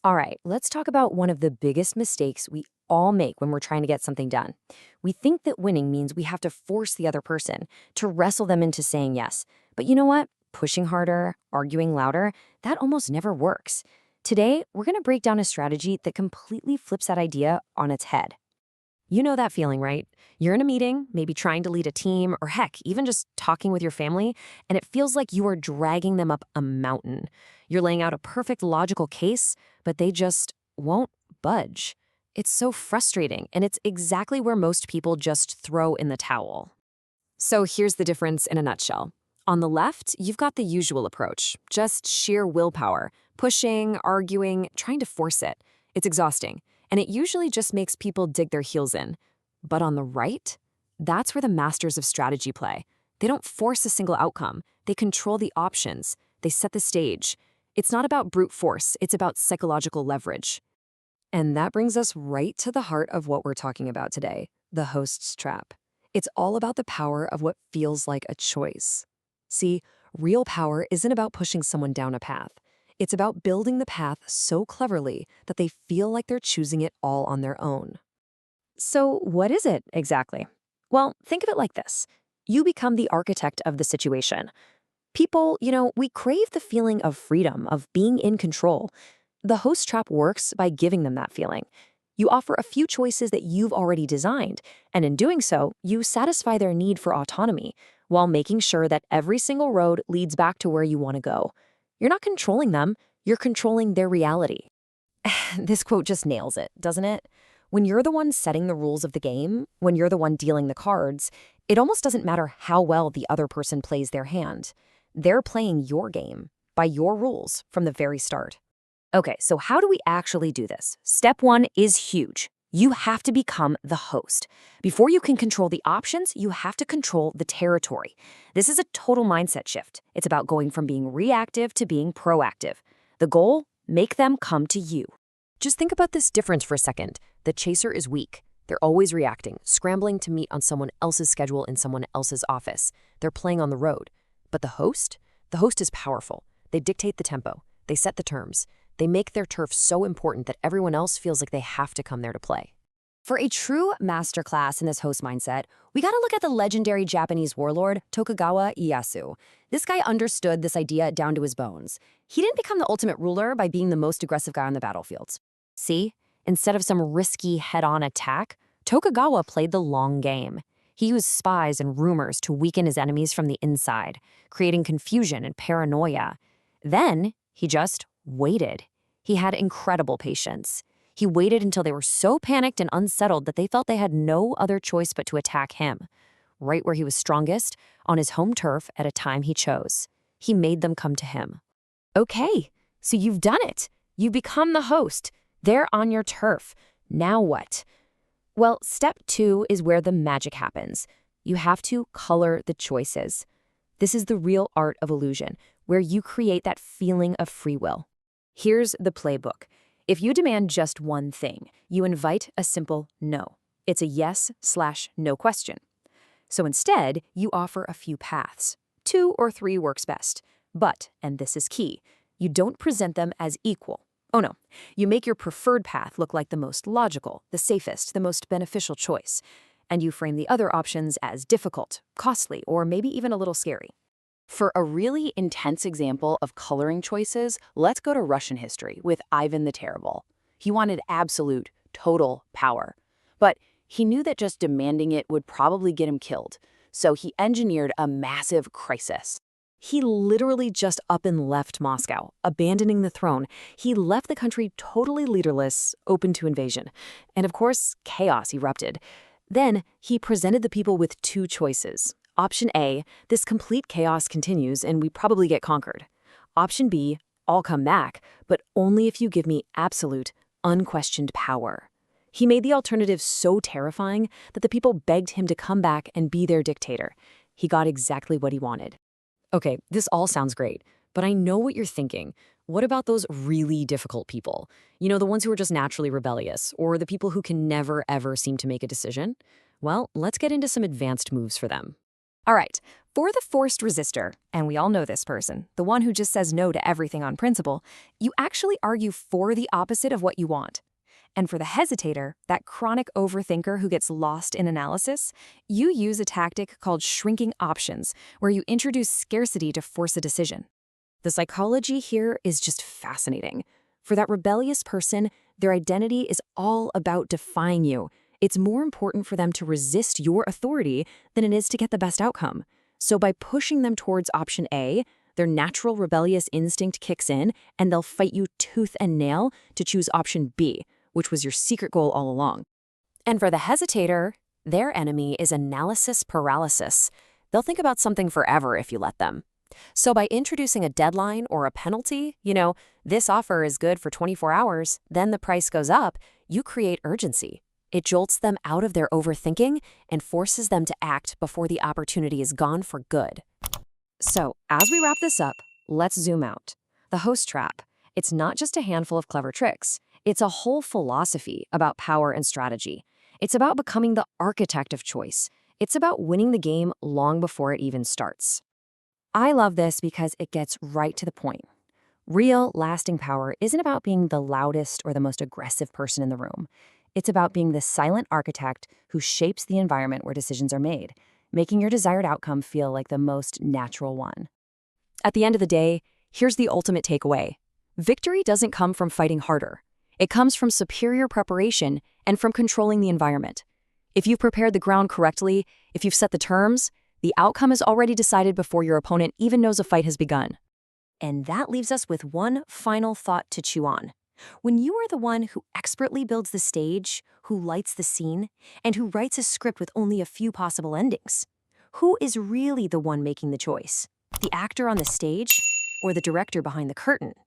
All right, let's talk about one of the biggest mistakes we all make when we're trying to get something done. We think that winning means we have to force the other person, to wrestle them into saying yes. But you know what? Pushing harder, arguing louder, that almost never works. Today, we're going to break down a strategy that completely flips that idea on its head. You know that feeling, right? You're in a meeting, maybe trying to lead a team, or heck, even just talking with your family, and it feels like you are dragging them up a mountain. You're laying out a perfect logical case, but they just won't budge. It's so frustrating, and it's exactly where most people just throw in the towel. So here's the difference in a nutshell. On the left, you've got the usual approach, just sheer willpower, pushing, arguing, trying to force it. It's exhausting, and it usually just makes people dig their heels in. But on the right, that's where the masters of strategy play. They don't force a single outcome. They control the options. They set the stage. It's not about brute force, it's about psychological leverage. And that brings us right to the heart of what we're talking about today, the host's trap. It's all about the power of what feels like a choice. See, real power isn't about pushing someone down a path. It's about building the path so cleverly that they feel like they're choosing it all on their own. So, what is it exactly? Well, think of it like this. You become the architect of the situation. People, we crave the feeling of freedom, of being in control. The host trap works by giving them that feeling. You offer a few choices that you've already designed, and in doing so, you satisfy their need for autonomy while making sure that every single road leads back to where you want to go. You're not controlling them, you're controlling their reality. This quote just nails it, doesn't it? When you're the one setting the rules of the game, when you're the one dealing the cards, it almost doesn't matter how well the other person plays their hand. They're playing your game, by your rules, from the very start. Okay, so how do we actually do this? Step one is huge. You have to become the host. Before you can control the options, you have to control the territory. This is a total mindset shift. It's about going from being reactive to being proactive. The goal? Make them come to you. Just think about this difference for a second. The chaser is weak. They're always reacting, scrambling to meet on someone else's schedule in someone else's office. They're playing on the road. But the host? The host is powerful. They dictate the tempo. They set the terms. They make their turf so important that everyone else feels like they have to come there to play. For a true masterclass in this host mindset, we gotta look at the legendary Japanese warlord Tokugawa Ieyasu. This guy understood this idea down to his bones. He didn't become the ultimate ruler by being the most aggressive guy on the battlefields. See? Instead of some risky head-on attack, Tokugawa played the long game. He used spies and rumors to weaken his enemies from the inside, creating confusion and paranoia. Then, he just waited. He had incredible patience. He waited until they were so panicked and unsettled that they felt they had no other choice but to attack him. Right where he was strongest, on his home turf at a time he chose. He made them come to him. Okay, so you've done it. You've become the host. They're on your turf. Now what? Well, step two is where the magic happens. You have to color the choices. This is the real art of illusion, where you create that feeling of free will. Here's the playbook. If you demand just one thing, you invite a simple no. It's a yes/no question. So instead, you offer a few paths. 2 or 3 works best. But, and this is key, you don't present them as equal. Oh no, you make your preferred path look like the most logical, the safest, the most beneficial choice. And you frame the other options as difficult, costly, or maybe even a little scary. For a really intense example of coloring choices, let's go to Russian history with Ivan the Terrible. He wanted absolute, total power. But he knew that just demanding it would probably get him killed. So he engineered a massive crisis. He literally just up and left Moscow, abandoning the throne. He left the country totally leaderless, open to invasion. And of course, chaos erupted. Then he presented the people with 2 choices. Option A, this complete chaos continues and we probably get conquered. Option B, I'll come back, but only if you give me absolute, unquestioned power. He made the alternative so terrifying that the people begged him to come back and be their dictator. He got exactly what he wanted. Okay, this all sounds great, but I know what you're thinking. What about those really difficult people? You know, the ones who are just naturally rebellious, or the people who can never, ever seem to make a decision? Well, let's get into some advanced moves for them. All right, for the forced resistor, and we all know this person, the one who just says no to everything on principle, you actually argue for the opposite of what you want. And for the hesitator, that chronic overthinker who gets lost in analysis, you use a tactic called shrinking options, where you introduce scarcity to force a decision. The psychology here is just fascinating. For that rebellious person, their identity is all about defying you. It's more important for them to resist your authority than it is to get the best outcome. So by pushing them towards option A, their natural rebellious instinct kicks in and they'll fight you tooth and nail to choose option B, which was your secret goal all along. And for the hesitator, their enemy is analysis paralysis. They'll think about something forever if you let them. So by introducing a deadline or a penalty, this offer is good for 24 hours, then the price goes up, you create urgency. It jolts them out of their overthinking and forces them to act before the opportunity is gone for good. So, as we wrap this up, let's zoom out. The host trap. It's not just a handful of clever tricks. It's a whole philosophy about power and strategy. It's about becoming the architect of choice. It's about winning the game long before it even starts. I love this because it gets right to the point. Real, lasting power isn't about being the loudest or the most aggressive person in the room. It's about being the silent architect who shapes the environment where decisions are made, making your desired outcome feel like the most natural one. At the end of the day, here's the ultimate takeaway. Victory doesn't come from fighting harder. It comes from superior preparation and from controlling the environment. If you've prepared the ground correctly, if you've set the terms, the outcome is already decided before your opponent even knows a fight has begun. And that leaves us with one final thought to chew on. When you are the one who expertly builds the stage, who lights the scene, and who writes a script with only a few possible endings, who is really the one making the choice? The actor on the stage or the director behind the curtain?